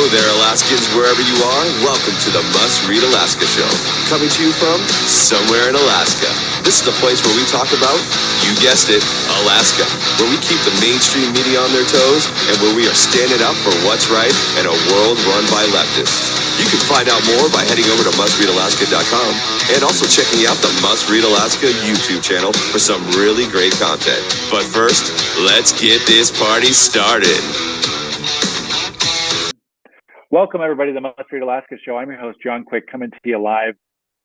there, Alaskans, wherever you are. Welcome to the Must Read Alaska Show. Coming to you from somewhere in Alaska. This is the place where we talk about, you guessed it, Alaska. Where we keep the mainstream media on their toes and where we are standing up for what's right in a world run by leftists. You can find out more by heading over to mustreadalaska.com and also checking out the Must Read Alaska YouTube channel for some really great content. But first, let's get this party started. Welcome, everybody, to the Must Read Alaska Show. I'm your host, John Quick, coming to you live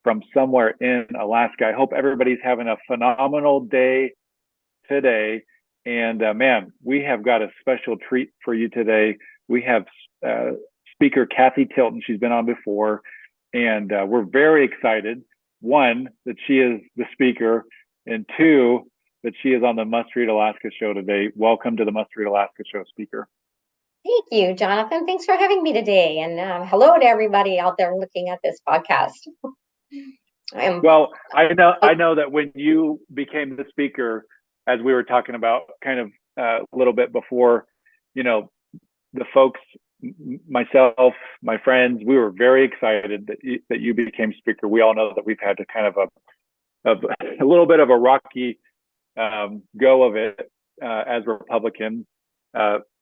from somewhere in Alaska. I hope everybody's having a phenomenal day today. And man, we have got a special treat for you today. We have speaker Cathy Tilton. She's been on before, and we're very excited. One, that she is the speaker, and two, that she is on the Must Read Alaska Show today. Welcome to the Must Read Alaska Show, speaker. Thank you, Jonathan. Thanks for having me today. And hello to everybody out there looking at this podcast. Well, I know that when you became the speaker, as we were talking about kind of a little bit before, you know, the folks, myself, my friends, we were very excited that you became speaker. We all know that we've had to kind of a little bit of a rocky go of it as Republicans.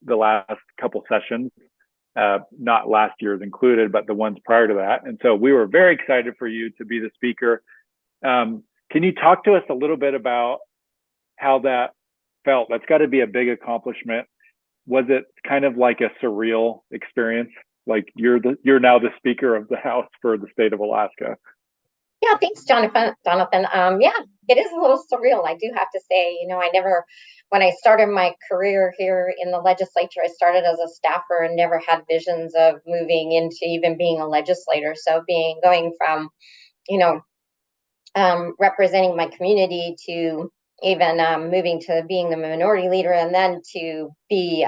The last couple sessions, not last year's included, but the ones prior to that. And so we were very excited for you to be the speaker. Can you talk to us a little bit about how that felt? That's got to be a big accomplishment. Was it kind of like a surreal experience? Like you're now the Speaker of the House for the state of Alaska. Yeah, thanks, Jonathan. Yeah, it is a little surreal. I do have to say, when I started my career here in the legislature, I started as a staffer and never had visions of moving into even being a legislator. So going from, representing my community to even moving to being the minority leader and then to be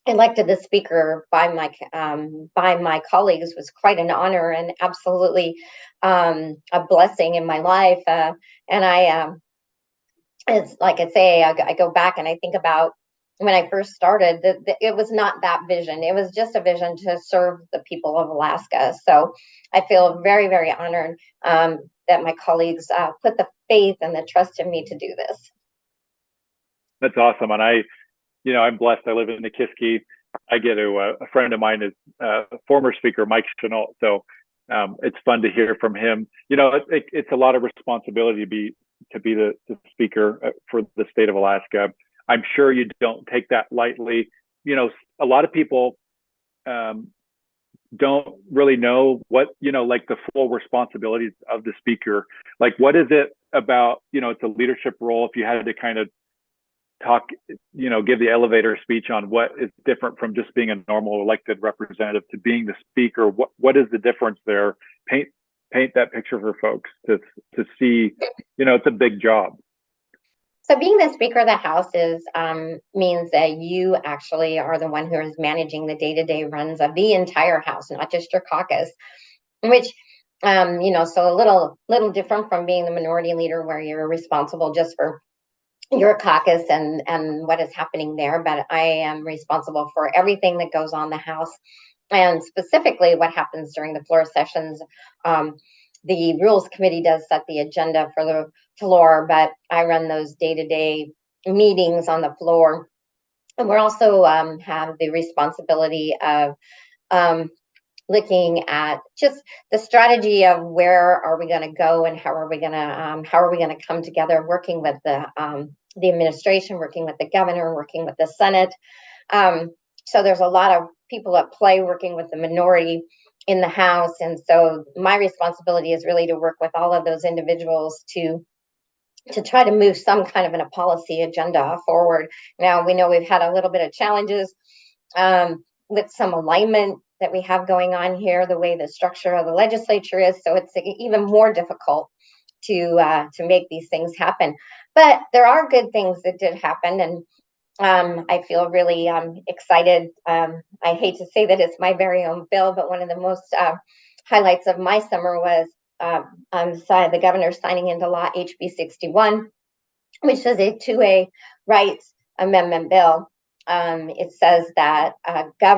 elected the speaker by my colleagues was quite an honor and absolutely a blessing in my life. And it's like I say, I go back and I think about when I first started, it was not that vision. It was just a vision to serve the people of Alaska. So I feel very, very honored that my colleagues put the faith and the trust in me to do this. That's awesome. And I'm blessed. I live in Nikiski. I get a friend of mine is former speaker, Mike Chenault. So it's fun to hear from him. It's a lot of responsibility to be the speaker for the state of Alaska. I'm sure you don't take that lightly. A lot of people don't really know what, like the full responsibilities of the speaker. Like, what is it about, it's a leadership role. If you had to kind of talk, give the elevator speech on what is different from just being a normal elected representative to being the speaker, what is the difference there? Paint that picture for folks to see, it's a big job. So being the Speaker of the House means that you actually are the one who is managing the day-to-day runs of the entire House, not just your caucus, which, so a little different from being the minority leader where you're responsible just for your caucus and what is happening there. But I am responsible for everything that goes on the House and specifically what happens during the floor sessions. The Rules Committee does set the agenda for the floor, but I run those day-to-day meetings on the floor. And we also have the responsibility of looking at just the strategy of where are we going to go and how are we going to come together, working with the administration, working with the governor, working with the Senate. So there's a lot of people at play working with the minority in the House. And so my responsibility is really to work with all of those individuals to try to move some kind of a policy agenda forward. Now, we know we've had a little bit of challenges with some alignment that we have going on here, the way the structure of the legislature is. So it's even more difficult to make these things happen. But there are good things that did happen. And I feel really excited. I hate to say that it's my very own bill, but one of the most highlights of my summer was the governor signing into law HB 61, which is a 2A rights amendment bill. It says that governors